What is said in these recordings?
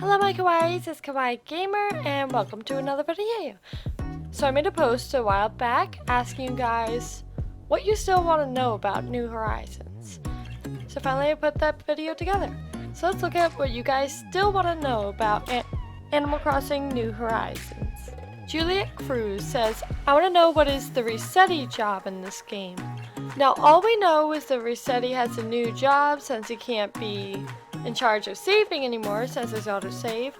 Hello my Kawaiis, it's Kawaii Gamer and welcome to another video. So I made a post a while back asking you guys what you still want to know about New Horizons. So finally I put that video together. So let's look at what you guys still want to know about Animal Crossing New Horizons. Juliet Cruz says, I want to know what is the Resetti job in this game. Now all we know is that Resetti has a new job since he can't be in charge of saving anymore since there's autosave.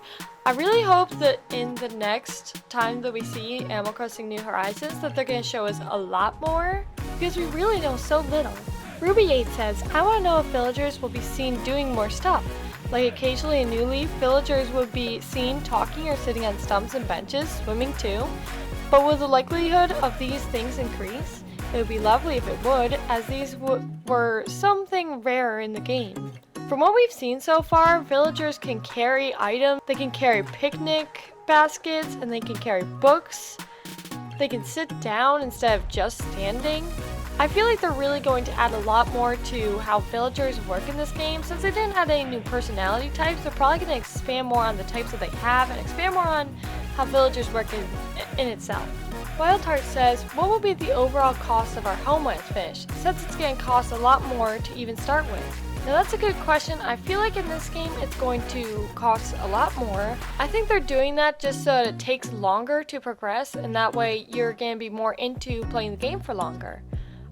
I really hope that in the next time that we see Animal Crossing New Horizons that they're going to show us a lot more because we really know so little. Ruby8 says, I want to know if villagers will be seen doing more stuff. Like occasionally in New Leaf, villagers would be seen talking or sitting on stumps and benches, swimming too. But will the likelihood of these things increase? It would be lovely if it would, as these were something rare in the game. From what we've seen so far, villagers can carry items, they can carry picnic baskets, and they can carry books. They can sit down instead of just standing. I feel like they're really going to add a lot more to how villagers work in this game. Since they didn't add any new personality types, they're probably going to expand more on the types that they have and expand more on how villagers work in itself. Wildheart says, what will be the overall cost of our home when it's finished, since it's going to cost a lot more to even start with? Now that's a good question. I feel like in this game it's going to cost a lot more. I think they're doing that just so that it takes longer to progress, and that way you're going to be more into playing the game for longer.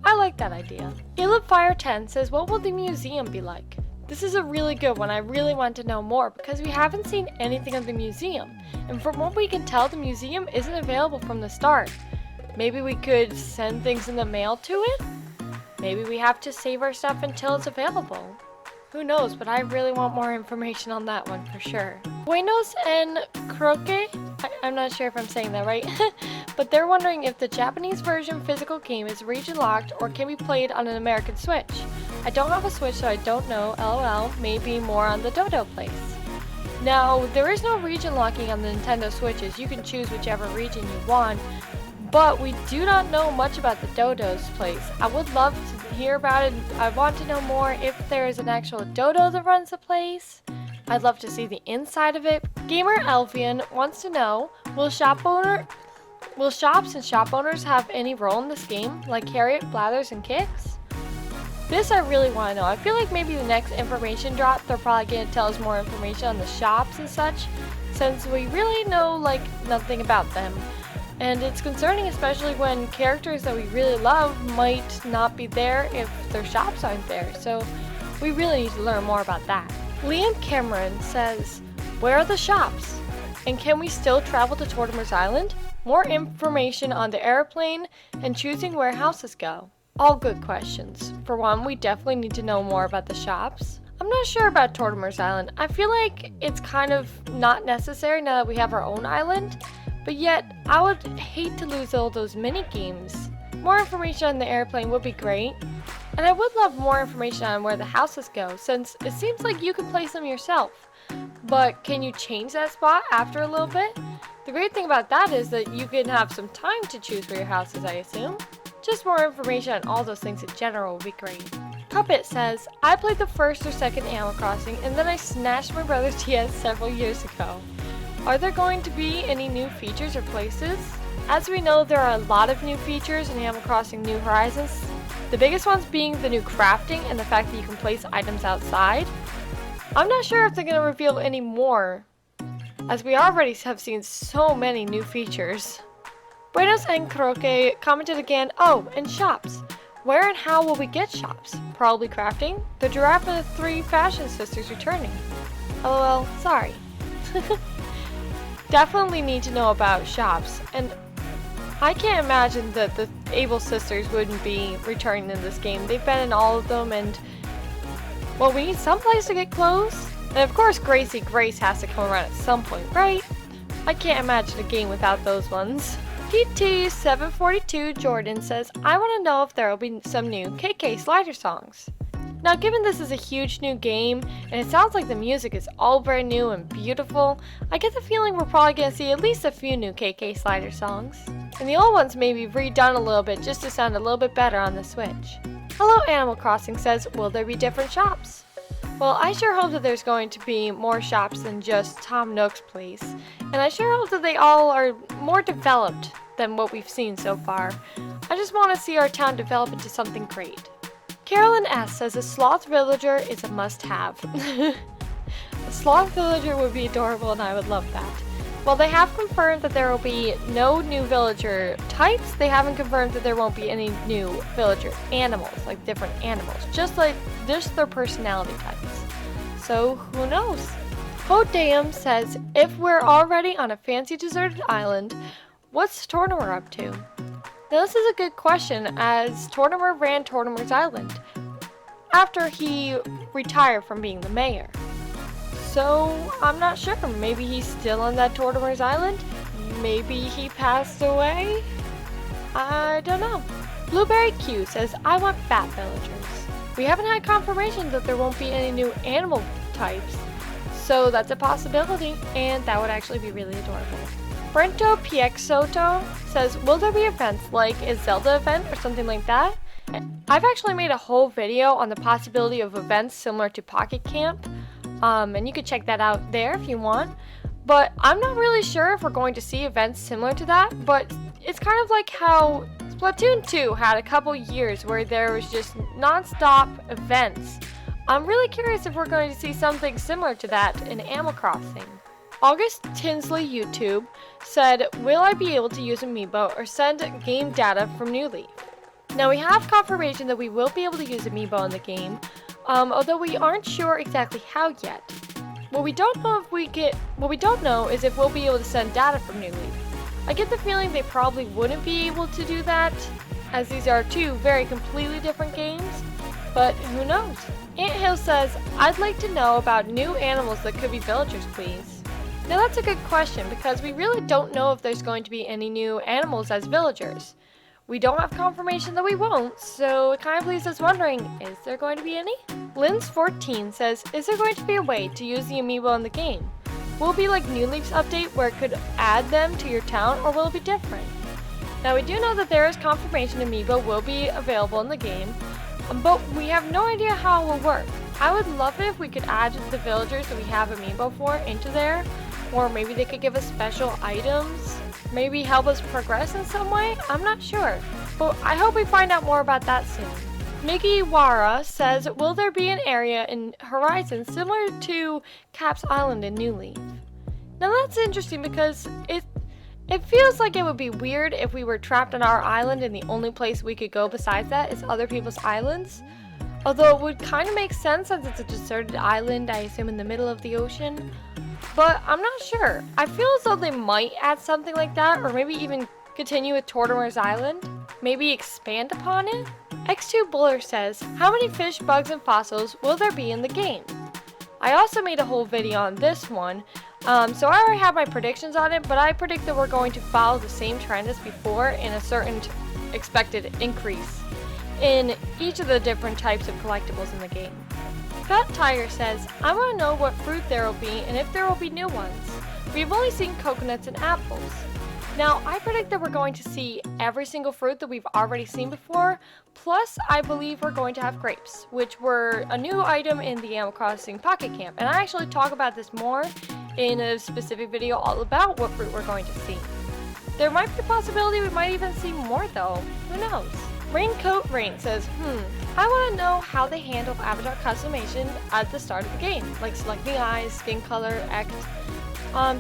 I like that idea. Caleb Fire 10 says, what will the museum be like? This is a really good one. I really want to know more because we haven't seen anything of the museum. And from what we can tell, the museum isn't available from the start. Maybe we could send things in the mail to it? Maybe we have to save our stuff until it's available. Who knows, but I really want more information on that one for sure. Buenos en Croque? I'm not sure if I'm saying that right. But they're wondering if the Japanese version physical game is region locked or can be played on an American Switch. I don't have a Switch, so I don't know. LOL, maybe more on the Dodo place. Now, there is no region locking on the Nintendo Switches. You can choose whichever region you want. But we do not know much about the Dodo's place. I would love to hear about it. I want to know more if there is an actual Dodo that runs the place. I'd love to see the inside of it. Gamer Elvian wants to know, will shops and shop owners have any role in this game, like Harriet, Blathers, and Kicks? This I really want to know. I feel like maybe the next information drop, they're probably going to tell us more information on the shops and such, since we really know like nothing about them. And it's concerning, especially when characters that we really love might not be there if their shops aren't there. So we really need to learn more about that. Liam Cameron says, where are the shops? And can we still travel to Tortimer's Island? More information on the airplane and choosing where houses go. All good questions. For one, we definitely need to know more about the shops. I'm not sure about Tortimer's Island. I feel like it's kind of not necessary now that we have our own island. But yet, I would hate to lose all those mini games. More information on the airplane would be great. And I would love more information on where the houses go, since it seems like you can place them yourself. But can you change that spot after a little bit? The great thing about that is that you can have some time to choose where your house is, I assume. Just more information on all those things in general would be great. Puppet says, I played the first or second Animal Crossing and then I snatched my brother's DS several years ago. Are there going to be any new features or places? As we know, there are a lot of new features in Animal Crossing New Horizons. The biggest ones being the new crafting and the fact that you can place items outside. I'm not sure if they're going to reveal any more, as we already have seen so many new features. Buenos en Croque commented again, oh, and shops. Where and how will we get shops? Probably crafting. The giraffe and the 3 fashion sisters returning. LOL, sorry. Definitely need to know about shops, and I can't imagine that the Able sisters wouldn't be returning in this game. They've been in all of them, and well, we need someplace to get clothes. And of course Grace has to come around at some point, right? I can't imagine a game without those ones. PT742 Jordan says, I want to know if there will be some new KK Slider songs. Now, given this is a huge new game, and it sounds like the music is all brand new and beautiful, I get the feeling we're probably going to see at least a few new KK Slider songs. And the old ones may be redone a little bit just to sound a little bit better on the Switch. Hello Animal Crossing says, will there be different shops? Well, I sure hope that there's going to be more shops than just Tom Nook's place, and I sure hope that they all are more developed than what we've seen so far. I just want to see our town develop into something great. Carolyn S. says a sloth villager is a must-have. A sloth villager would be adorable and I would love that. While they have confirmed that there will be no new villager types, they haven't confirmed that there won't be any new villager animals, like different animals, just their personality types. So who knows? Hodam says, if we're already on a fancy deserted island, what's Tortimer up to? Now this is a good question, as Tortimer ran Tortimer's Island after he retired from being the mayor. So I'm not sure. Maybe he's still on that Tortimer's Island? Maybe he passed away? I don't know. Blueberry Q says, I want fat villagers. We haven't had confirmation that there won't be any new animal types, so that's a possibility, and that would actually be really adorable. Brento PX Soto says, will there be events like a Zelda event or something like that? I've actually made a whole video on the possibility of events similar to Pocket Camp, and you could check that out there if you want. But I'm not really sure if we're going to see events similar to that, but it's kind of like how Splatoon 2 had a couple years where there was just non-stop events. I'm really curious if we're going to see something similar to that in Animal Crossing. August Tinsley YouTube said, will I be able to use Amiibo or send game data from New Leaf? Now we have confirmation that we will be able to use Amiibo in the game, although we aren't sure exactly how yet. What we don't know is if we'll be able to send data from New Leaf. I get the feeling they probably wouldn't be able to do that, as these are two very completely different games, but who knows? Anthill says, I'd like to know about new animals that could be villagers, please. Now that's a good question, because we really don't know if there's going to be any new animals as villagers. We don't have confirmation that we won't, so it kind of leaves us wondering, is there going to be any? Lins14 says, is there going to be a way to use the Amiibo in the game? Will it be like New Leaf's update where it could add them to your town, or will it be different? Now we do know that there is confirmation Amiibo will be available in the game, but we have no idea how it will work. I would love it if we could add the villagers that we have Amiibo for into there, or maybe they could give us special items. Maybe help us progress in some way? I'm not sure, but I hope we find out more about that soon. Migiwara says, will there be an area in Horizon similar to Cap's Island in New Leaf? Now that's interesting because it feels like it would be weird if we were trapped on our island and the only place we could go besides that is other people's islands. Although it would kind of make sense since it's a deserted island, I assume in the middle of the ocean. But I'm not sure. I feel as though they might add something like that, or maybe even continue with Tortimer's Island. Maybe expand upon it? X2 Buller says, how many fish, bugs, and fossils will there be in the game? I also made a whole video on this one, so I already have my predictions on it, but I predict that we're going to follow the same trend as before in a certain expected increase in each of the different types of collectibles in the game. Fat Tiger says, I want to know what fruit there will be and if there will be new ones. We've only seen coconuts and apples. Now, I predict that we're going to see every single fruit that we've already seen before, plus I believe we're going to have grapes, which were a new item in the Animal Crossing Pocket Camp, and I actually talk about this more in a specific video all about what fruit we're going to see. There might be a possibility we might even see more though, who knows? Raincoat Rain says, I want to know how they handle avatar customization at the start of the game, like selecting eyes, skin color, act.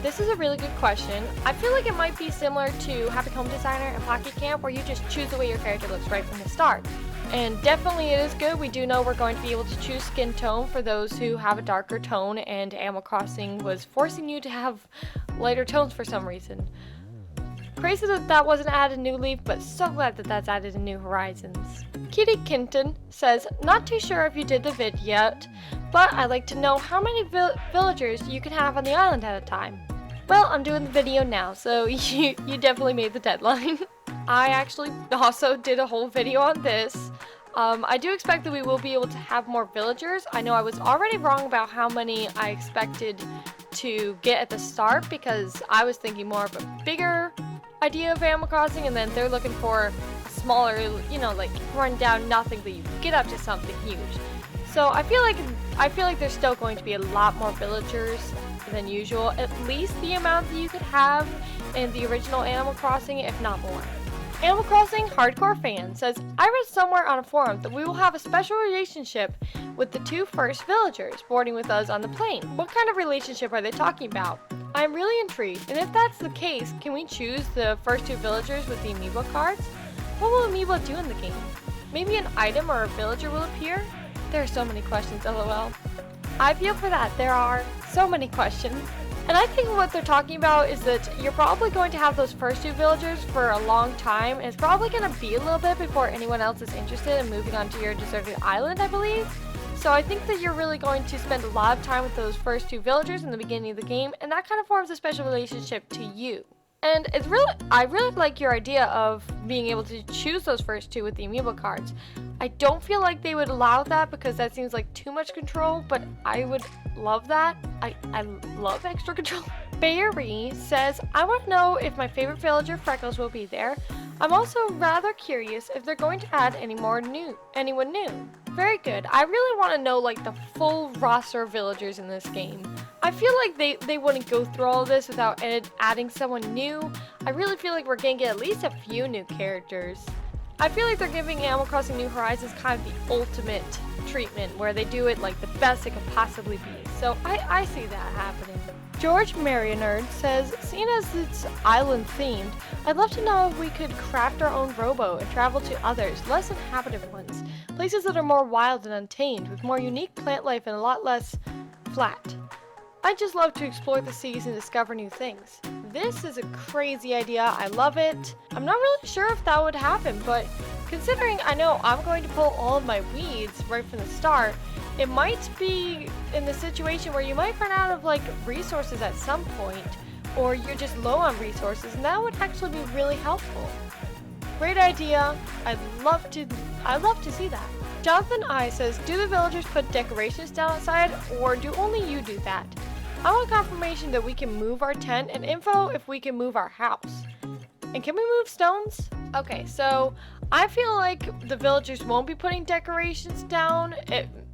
This is a really good question. I feel like it might be similar to Happy Home Designer and Pocket Camp, where you just choose the way your character looks right from the start. And definitely it is good. We do know we're going to be able to choose skin tone for those who have a darker tone, and Animal Crossing was forcing you to have lighter tones for some reason. Crazy that that wasn't added in New Leaf, but so glad that that's added in New Horizons. Kitty Kinton says, not too sure if you did the vid yet, but I'd like to know how many villagers you can have on the island at a time. Well, I'm doing the video now, so you definitely made the deadline. I actually also did a whole video on this. I do expect that we will be able to have more villagers. I know I was already wrong about how many I expected to get at the start, because I was thinking more of a bigger idea of Animal Crossing, and then they're looking for a smaller, like run down nothing, but you get up to something huge. So I feel like I feel like there's still going to be a lot more villagers than usual, at least the amount that you could have in the original Animal Crossing, if not more. Animal Crossing Hardcore Fan says, I read somewhere on a forum that we will have a special relationship with the 2 first villagers boarding with us on the plane. What kind of relationship are they talking about? I'm really intrigued, and if that's the case, can we choose the first 2 villagers with the amiibo cards? What will amiibo do in the game? Maybe an item or a villager will appear? There are so many questions, lol. I feel for that, there are so many questions. And I think what they're talking about is that you're probably going to have those first 2 villagers for a long time, and it's probably going to be a little bit before anyone else is interested in moving on to your deserted island, I believe. So I think that you're really going to spend a lot of time with those first 2 villagers in the beginning of the game, and that kind of forms a special relationship to you. And I really like your idea of being able to choose those first 2 with the amiibo cards. I don't feel like they would allow that because that seems like too much control, but I would love that. I love extra control. Bayeri says, I want to know if my favorite villager Freckles will be there. I'm also rather curious if they're going to add anyone new. Very good. I really want to know like the full roster of villagers in this game. I feel like they wouldn't go through all of this without adding someone new. I really feel like we're going to get at least a few new characters. I feel like they're giving Animal Crossing New Horizons kind of the ultimate treatment where they do it like the best it could possibly be. So I see that happening. George Marionerd says, seeing as it's island themed, I'd love to know if we could craft our own rowboat and travel to others, less inhabited ones. Places that are more wild and untamed, with more unique plant life and a lot less flat. I just love to explore the seas and discover new things. This is a crazy idea. I love it. I'm not really sure if that would happen, but considering I know I'm going to pull all of my weeds right from the start, it might be in the situation where you might run out of like resources at some point, or you're just low on resources, and that would actually be really helpful. Great idea. I'd love to see that. Jonathan I says, do the villagers put decorations down outside, or do only you do that? I want confirmation that we can move our tent and info if we can move our house. And can we move stones? Okay, so I feel like the villagers won't be putting decorations down.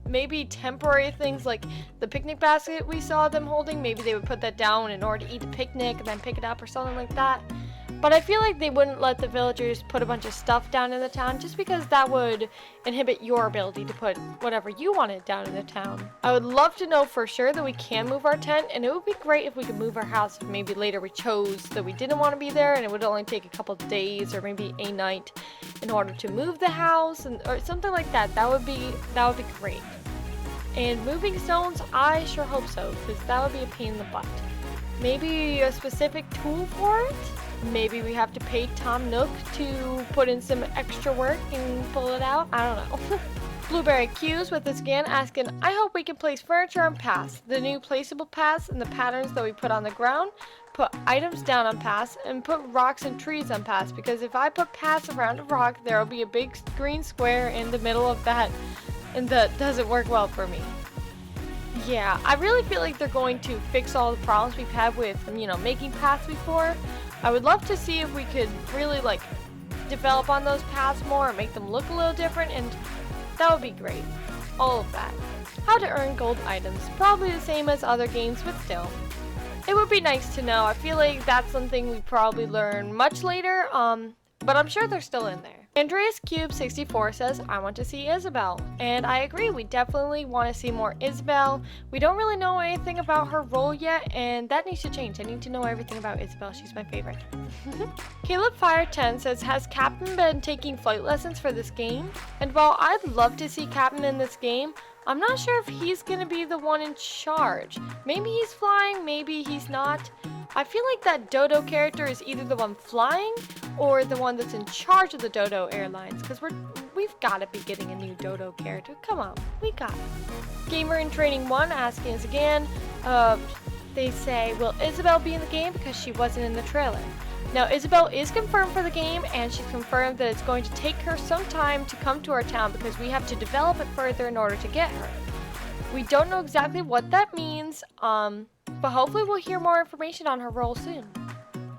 Maybe temporary things like the picnic basket we saw them holding. Maybe they would put that down in order to eat the picnic and then pick it up or something like that. But I feel like they wouldn't let the villagers put a bunch of stuff down in the town just because that would inhibit your ability to put whatever you wanted down in the town. I would love to know for sure that we can move our tent, and it would be great if we could move our house if maybe later we chose that we didn't want to be there and it would only take a couple of days or maybe a night in order to move the house or something like that. That would be great. And moving stones, I sure hope so, because that would be a pain in the butt. Maybe a specific tool for it? Maybe we have to pay Tom Nook to put in some extra work and pull it out? I don't know. Blueberry Q's with us again asking, I hope we can place furniture on paths, the new placeable paths and the patterns that we put on the ground, put items down on paths, and put rocks and trees on paths, because if I put paths around a rock, there will be a big green square in the middle of that, and that doesn't work well for me. Yeah, I really feel like they're going to fix all the problems we've had with, making paths before. I would love to see if we could really, develop on those paths more and make them look a little different, and that would be great. All of that. How to earn gold items. Probably the same as other games, but still. It would be nice to know. I feel like that's something we probably learn much later, but I'm sure they're still in there. Andreas Cube 64 says, I want to see Isabelle. And I agree, we definitely want to see more Isabelle. We don't really know anything about her role yet, and that needs to change. I need to know everything about Isabelle. She's my favorite. Caleb Fire 10 says, has Captain been taking flight lessons for this game? And while I'd love to see Captain in this game, I'm not sure if he's going to be the one in charge. Maybe he's flying, maybe he's not. I feel like that Dodo character is either the one flying or the one that's in charge of the Dodo Airlines, because we've got to be getting a new Dodo character. Come on, we got it. Gamer in Training 1 asking us again, they say, will Isabelle be in the game because she wasn't in the trailer? Now, Isabelle is confirmed for the game, and she's confirmed that it's going to take her some time to come to our town because we have to develop it further in order to get her. We don't know exactly what that means, but hopefully we'll hear more information on her role soon.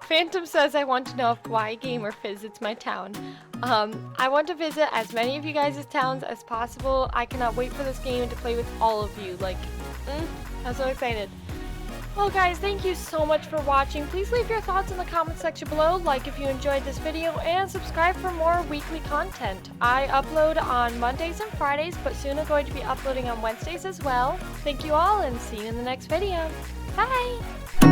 Phantom says, I want to know if Kawaii Gamer visits my town. I want to visit as many of you guys' towns as possible. I cannot wait for this game and to play with all of you. Like, I'm so excited. Well guys, thank you so much for watching. Please leave your thoughts in the comment section below, like if you enjoyed this video, and subscribe for more weekly content. I upload on Mondays and Fridays, but soon I'm going to be uploading on Wednesdays as well. Thank you all, and see you in the next video. Bye!